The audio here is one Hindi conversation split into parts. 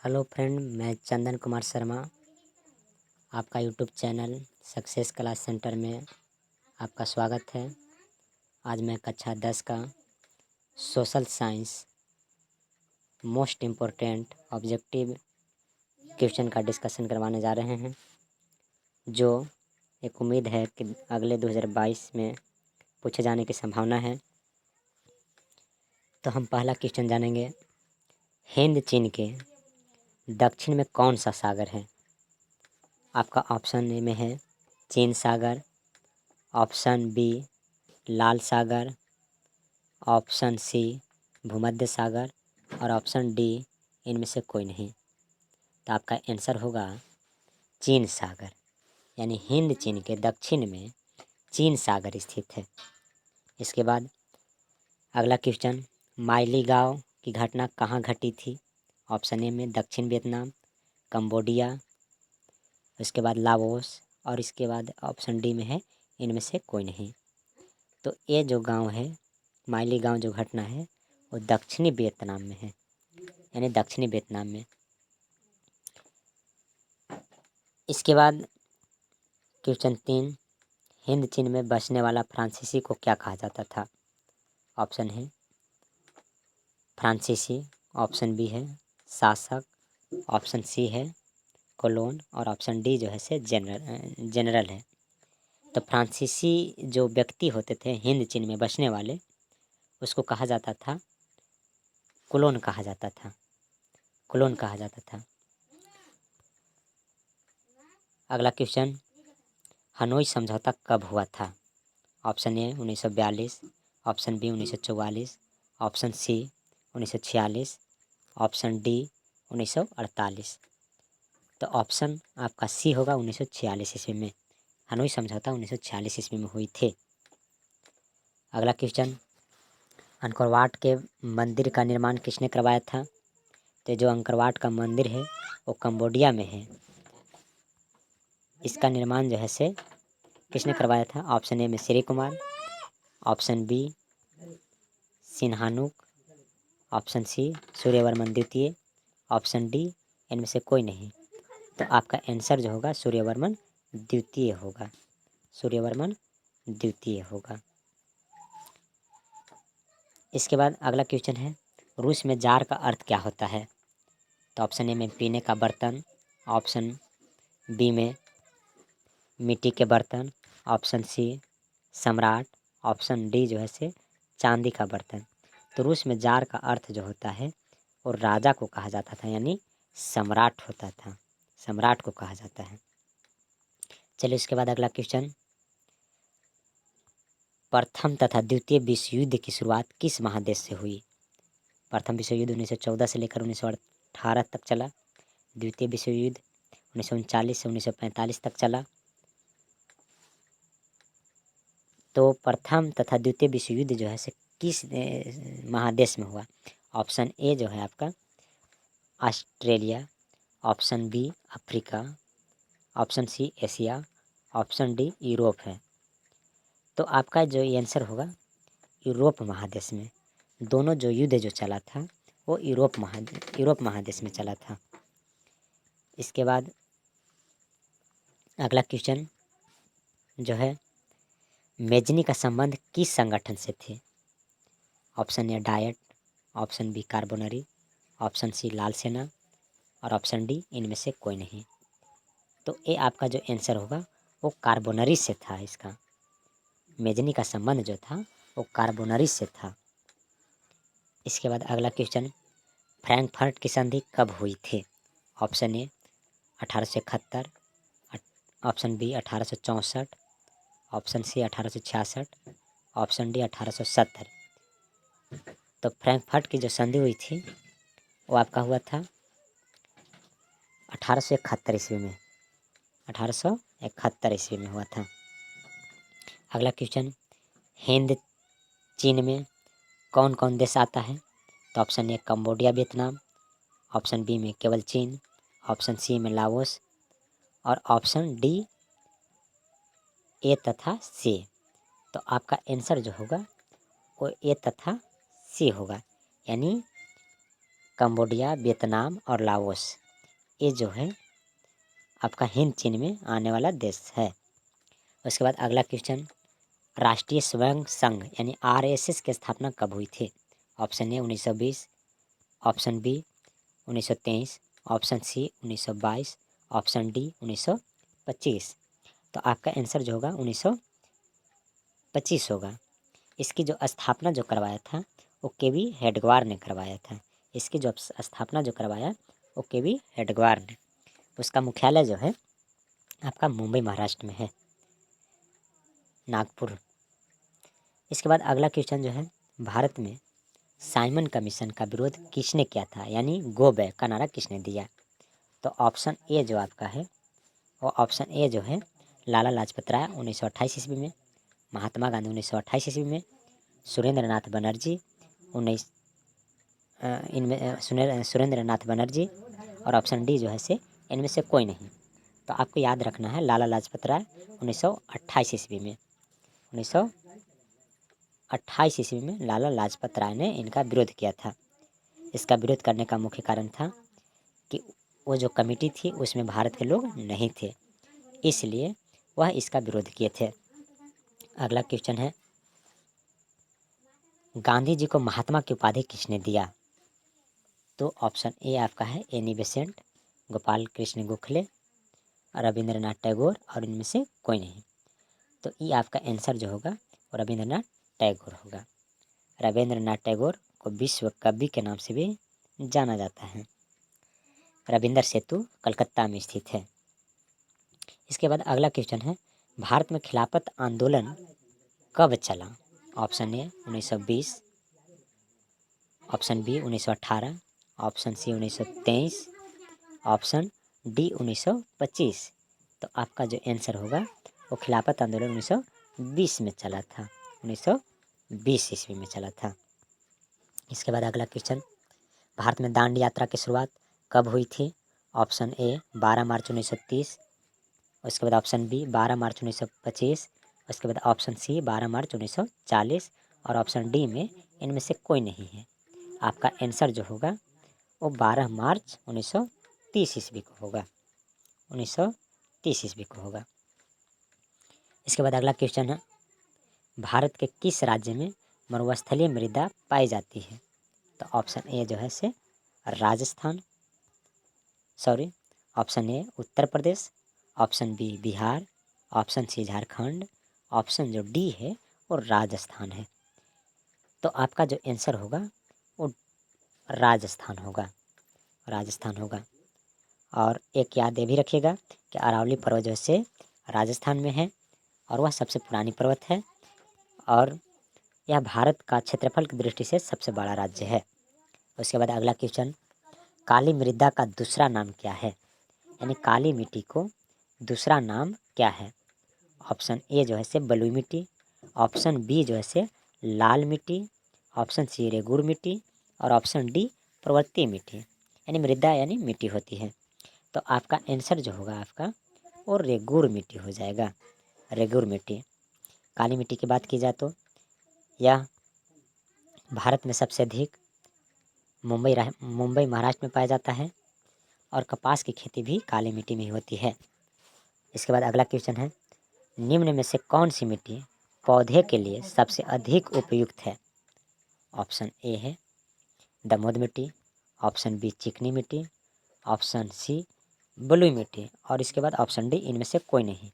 हेलो फ्रेंड, मैं चंदन कुमार शर्मा आपका YouTube channel success class centre में आपका स्वागत है। आज मैं कक्षा 10 का social science most important objective question का डिस्कशन करवाने जा रहे हैं, जो एक उम्मीद है कि अगले 2022 में पूछे जाने की संभावना है। तो हम पहला क्वेश्चन जानेंगे, हिंद चीन के दक्षिण में कौन सा सागर है? आपका ऑप्शन ए में है चीन सागर, ऑप्शन बी लाल सागर, ऑप्शन सी भूमध्य सागर और ऑप्शन डी इनमें से कोई नहीं। तो आपका आंसर होगा चीन सागर, यानी हिंद चीन के दक्षिण में चीन सागर स्थित है। इसके बाद अगला क्वेश्चन, माइली गांव की घटना कहाँ घटी थी? ऑप्शन ए में दक्षिण वियतनाम, कंबोडिया, उसके बाद लाओस और इसके बाद ऑप्शन डी में है इनमें से कोई नहीं। तो ये जो गांव है, माइली गांव जो घटना है, वो दक्षिणी वियतनाम में है, यानी दक्षिणी वियतनाम में। इसके बाद क्वेश्चन 3, हिंद चीन में बसने वाला फ्रांसीसी को क्या कहा जाता था? ऑप्शन है फ्रांसीसी, ऑप्शन बी है शासक, ऑप्शन सी है कोलोन और ऑप्शन डी जो है से जनरल है। तो फ्रांसीसी जो व्यक्ति होते थे हिंद चीन में बसने वाले, उसको कहा जाता था कोलोन कहा जाता था, कोलोन कहा जाता था। अगला क्वेश्चन, हनोई समझौता कब हुआ था? Option A 1942, option B 1944, option C 1946, option D 1948। तो ऑप्शन आपका सी होगा 1946 ईस्वी में। हनोई समझौता 1946 ईस्वी में हुई थी। अगला क्वेश्चन, अंकोर वाट के मंदिर का निर्माण किसने करवाया था? तो जो अंकोर वाट का मंदिर है वो कंबोडिया में है। इसका निर्माण जो है से किसने करवाया था? ऑप्शन ए में Sri Kumar, option B Sihanouk, option C Suryavarman द्वितीय, ऑप्शन डी इनमें से कोई नहीं। तो आपका आंसर जो होगा सूर्यवर्मन द्वितीय होगा, सूर्यवर्मन द्वितीय होगा। इसके बाद अगला क्वेश्चन है, रूस में जार का अर्थ क्या होता है? तो ऑप्शन ए में पीने का बर्तन, ऑप्शन बी में मिट्टी के बर्तन, ऑप्शन सी सम्राट, ऑप्शन डी जो है से चांदी का बर्तन। तो रूस में जार का अर्थ जो होता है वो राजा को कहा जाता था, यानी सम्राट होता था, सम्राट को कहा जाता है। चलिए इसके बाद अगला क्वेश्चन, प्रथम तथा द्वितीय विश्व युद्ध की शुरुआत किस महादेश से हुई? प्रथम विश्व युद्ध 1914 से लेकर 1918 तक चला। द्वितीय विश्व युद्ध 1939 से 1945 तक चला। तो प्रथम तथा द्वितीय विश्व युद्ध जो है से किस महादेश में हुआ? ऑप्शन ए जो है आपका Australia, option B Africa, option C Asia, option D Europe है। तो आपका जो आंसर होगा यूरोप महादेश में। दोनों जो युद्ध जो चला था वो यूरोप महादेश में चला था। इसके बाद अगला क्वेश्चन जो है, मेजनी का संबंध किस संगठन से थे? Option A diet, option B Carbonari, option C लाल सेना और ऑप्शन डी इनमें से कोई नहीं। तो ये आपका जो आंसर होगा वो कार्बोनरी से था। इसका मेजनी का संबंध जो था वो कार्बोनरी से था। इसके बाद अगला क्वेश्चन, फ्रैंकफर्ट की संधि कब हुई थी? Option A 1871, option B 1864, option C 1866, option D 1870। तो फ्रैंकफर्ट की जो संधि हुई थी वो आपका हुआ था 1871 ईस्वी में, 1871 ईस्वी में हुआ था। अगला क्वेश्चन, हिंद चीन में कौन कौन देश आता है? तो option A Cambodia Vietnam, option B में केवल चीन, ऑप्शन सी में लाओस और ऑप्शन डी ए तथा सी। तो आपका आंसर जो होगा वो ए तथा सी होगा, यानी कंबोडिया, वियतनाम और लाओस, ये जो है आपका हिंद चीन में आने वाला देश है। उसके बाद अगला क्वेश्चन, राष्ट्रीय स्वयं संघ यानी आरएसएस की स्थापना कब हुई थी? Option A 1920, option B 1923, option C 1922, option D 1925। तो आपका आंसर जो होगा 1925 होगा। इसकी जो स्थापना जो करवाया था वो केवी हेडगवार ने करवाया था। इसकी जो स्थापना जो करवाया वो केवी हेडगवार ने। उसका मुख्यालय जो है आपका मुंबई महाराष्ट्र में है, नागपुर। इसके बाद अगला क्वेश्चन जो है, भारत में साइमन कमीशन का विरोध किसने किया था, यानी गो बैक का नारा किसने दिया? तो ऑप्शन ए जो आपका है वो ऑप्शन ए जो है लाला लाजपत राय 1928 ईस्वी में, महात्मा गांधी 1928 ईस्वी में, सुरेंद्र नाथ बनर्जी सुरेंद्र नाथ बनर्जी और ऑप्शन डी जो है से इनमें से कोई नहीं। तो आपको याद रखना है लाला लाजपत राय 1928 ईस्वी में, 1928 ईस्वी में लाला लाजपत राय ने इनका विरोध किया था। इसका विरोध करने का मुख्य कारण था कि वो जो कमेटी थी उसमें भारत के लोग नहीं थे, इसलिए वह इसका विरोध किए थे। अगला क्वेश्चन है, गांधी जी को महात्मा की उपाधि किसने दिया? तो ऑप्शन ए आपका है एनी बेसेंट, गोपाल कृष्ण गोखले, रविंद्रनाथ टैगोर और इनमें से कोई नहीं। तो ये आपका आंसर जो होगा वो रविंद्रनाथ टैगोर होगा। रविंद्रनाथ टैगोर को विश्व कवि के नाम से भी जाना जाता है। रविंद्र सेतु कलकत्ता में स्थित है। इसके बाद अगला क्वेश्चन है, भारत में खिलाफत आंदोलन कब चला? Option A 1920, option B 1918, option C 1923, option D 1925। तो आपका जो आंसर होगा वो खिलाफत आंदोलन 1920 में चला था, 1920 ईस्वी में चला था। इसके बाद अगला क्वेश्चन, भारत में दांडी यात्रा की शुरुआत कब हुई थी? ऑप्शन ए 12 मार्च 1930, उसके बाद ऑप्शन बी 12 मार्च 1925, उसके बाद ऑप्शन सी 12 मार्च 1940 और ऑप्शन डी में इनमें से कोई नहीं है। आपका आंसर जो होगा वो 12 मार्च 1930 ईस्वी को होगा, 1930 ईस्वी को होगा। इसके बाद अगला क्वेश्चन है, भारत के किस राज्य में मरुस्थलीय मृदा पाई जाती है? तो ऑप्शन ए जो है से Rajasthan, option A Uttar Pradesh, option B Bihar, option C Jharkhand, option जो डी है वो राजस्थान है। तो आपका जो आंसर होगा वो राजस्थान होगा, राजस्थान होगा। और एक याद ये भी रखिएगा कि अरावली पर्वत जो है राजस्थान में है और वह सबसे पुरानी पर्वत है और यह भारत का क्षेत्रफल की दृष्टि से सबसे बड़ा राज्य है। उसके बाद अगला क्वेश्चन, काली मृदा का दूसरा नाम क्या है, यानी काली मिट्टी को दूसरा नाम क्या है? ऑप्शन ए जो है से बलुई मिट्टी, ऑप्शन बी जो है से लाल मिट्टी, ऑप्शन सी रेगूर मिट्टी और ऑप्शन डी पर्वतीय मिट्टी, यानी मृदा यानी मिट्टी होती है। तो आपका आंसर जो होगा आपका वो रेगूर मिट्टी हो जाएगा, रेगूर मिट्टी। काली मिट्टी की बात की जाए तो यह भारत में सबसे अधिक मुंबई महाराष्ट्र में पाया जाता है और कपास की खेती भी काली मिट्टी में ही होती है। इसके बाद अगला क्वेश्चन है, निम्न में से कौन सी मिट्टी पौधे के लिए सबसे अधिक उपयुक्त है? ऑप्शन ए है दमोद मिट्टी, ऑप्शन बी चिकनी मिट्टी, ऑप्शन सी बलुई मिट्टी और इसके बाद ऑप्शन डी इनमें से कोई नहीं।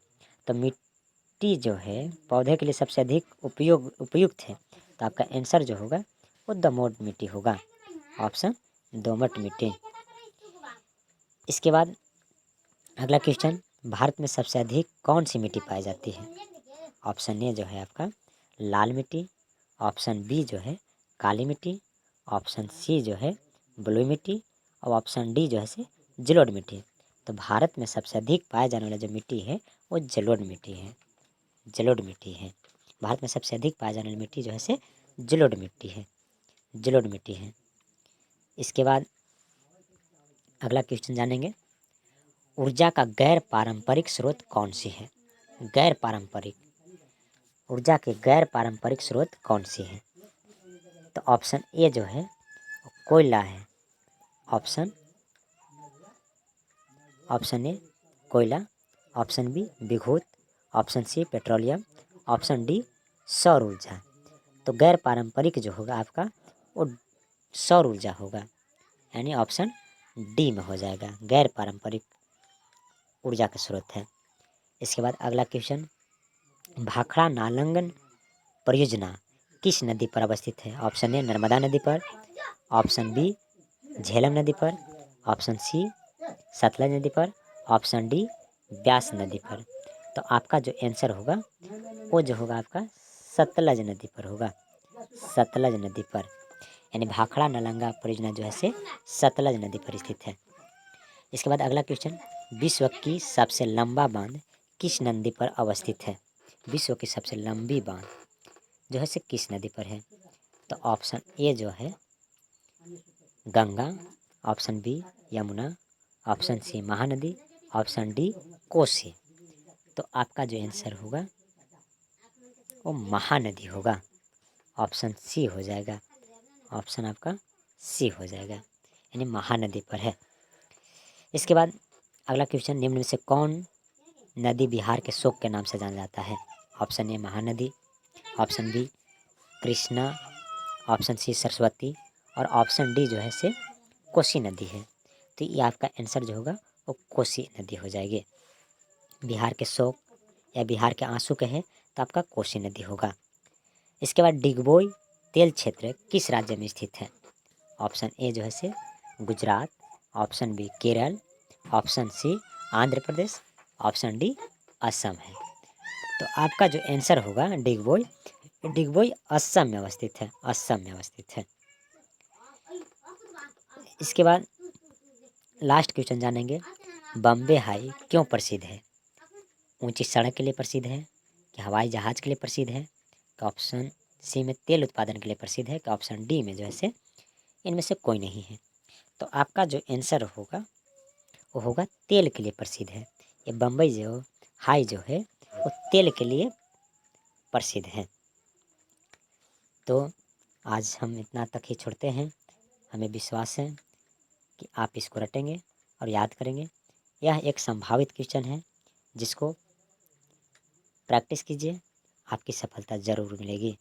तो मिट्टी जो है पौधे के लिए सबसे अधिक उपयुक्त है, तो आपका आंसर जो होगा वो दमोद मिट्टी होगा, ऑप्शन दोमट मिट्टी। इसके बाद अगला क्वेश्चन, भारत में सबसे अधिक कौन सी मिट्टी पाई जाती है? ऑप्शन ए जो है आपका लाल मिट्टी, ऑप्शन बी जो है काली मिट्टी, ऑप्शन सी जो है बलुई मिट्टी और ऑप्शन डी जो है से जलोढ़ मिट्टी। तो भारत में सबसे अधिक पाए जाने वाला जो मिट्टी है वो जलोढ़ मिट्टी है, जलोढ़ मिट्टी है। भारत में सबसे अधिक पाए जाने वाली मिट्टी जो है से जलोढ़ मिट्टी है, जलोढ़ मिट्टी है। इसके बाद अगला क्वेश्चन जानेंगे, ऊर्जा का गैर पारंपरिक स्रोत कौन सी है? गैर पारंपरिक ऊर्जा के गैर पारंपरिक स्रोत कौन सी है? तो ऑप्शन ए जो है कोयला है, ऑप्शन ए कोयला, ऑप्शन बी विद्युत, option C petroleum, option D सौर ऊर्जा। तो गैर पारंपरिक जो होगा आपका वो सौर ऊर्जा होगा, यानी ऑप्शन डी में हो जाएगा, गैर पारंपरिक ऊर्जा का स्रोत है। इसके बाद अगला क्वेश्चन, भाखड़ा नालांगन परियोजना किस नदी पर अवस्थित है? ऑप्शन ए नर्मदा नदी पर, ऑप्शन बी झेलम नदी पर, ऑप्शन सी सतलज नदी पर, ऑप्शन डी ब्यास नदी पर। तो आपका जो आंसर होगा वो जो होगा आपका सतलज नदी पर होगा, सतलज नदी पर, यानी भाखड़ा नालांगा परियोजना जो है से सतलज नदी पर स्थित है। इसके बाद अगला क्वेश्चन, विश्व की सबसे लंबा बांध किस नदी पर अवस्थित है? विश्व की सबसे लंबी बांध जो है से किस नदी पर है? तो ऑप्शन ए जो है Ganga, option B Yamuna, option C Mahanadi, option D Kosi. तो आपका जो आंसर होगा वो महानदी होगा, ऑप्शन सी हो जाएगा, ऑप्शन आपका सी हो जाएगा, यानी महानदी पर है। इसके बाद अगला क्वेश्चन, निम्न में से कौन नदी बिहार के शोक के नाम से जाना जाता है? Option A Mahanadi, option B Krishna, option C Saraswati और ऑप्शन डी जो है से कोसी नदी है। तो ये आपका आंसर जो होगा वो कोसी नदी हो जाएगी। बिहार के शोक या बिहार के आंसू कहे तो आपका कोसी नदी होगा। इसके बाद डिगबोई तेल क्षेत्र किस राज्य में स्थित है? ऑप्शन ए जो है से Gujarat, option B Kerala, option C Andhra Pradesh, option D Assam है। तो आपका जो आंसर होगा डिगबोई असम में अवस्थित है, असम में अवस्थित है। इसके बाद लास्ट क्वेश्चन जानेंगे, बम्बे हाई क्यों प्रसिद्ध है? ऊंची सड़क के लिए प्रसिद्ध है, कि हवाई जहाज़ के लिए प्रसिद्ध है, कि ऑप्शन सी में तेल उत्पादन के लिए प्रसिद्ध है, कि ऑप्शन डी में जो है से इनमें से कोई नहीं है। तो आपका जो आंसर होगा वो होगा तेल के लिए प्रसिद्ध है। ये बम्बई जो हाई जो है वो तेल के लिए प्रसिद्ध है। तो आज हम इतना तक ही छोड़ते हैं। हमें विश्वास है कि आप इसको रटेंगे और याद करेंगे। यह एक संभावित क्वेश्चन है, जिसको प्रैक्टिस कीजिए, आपकी सफलता ज़रूर मिलेगी।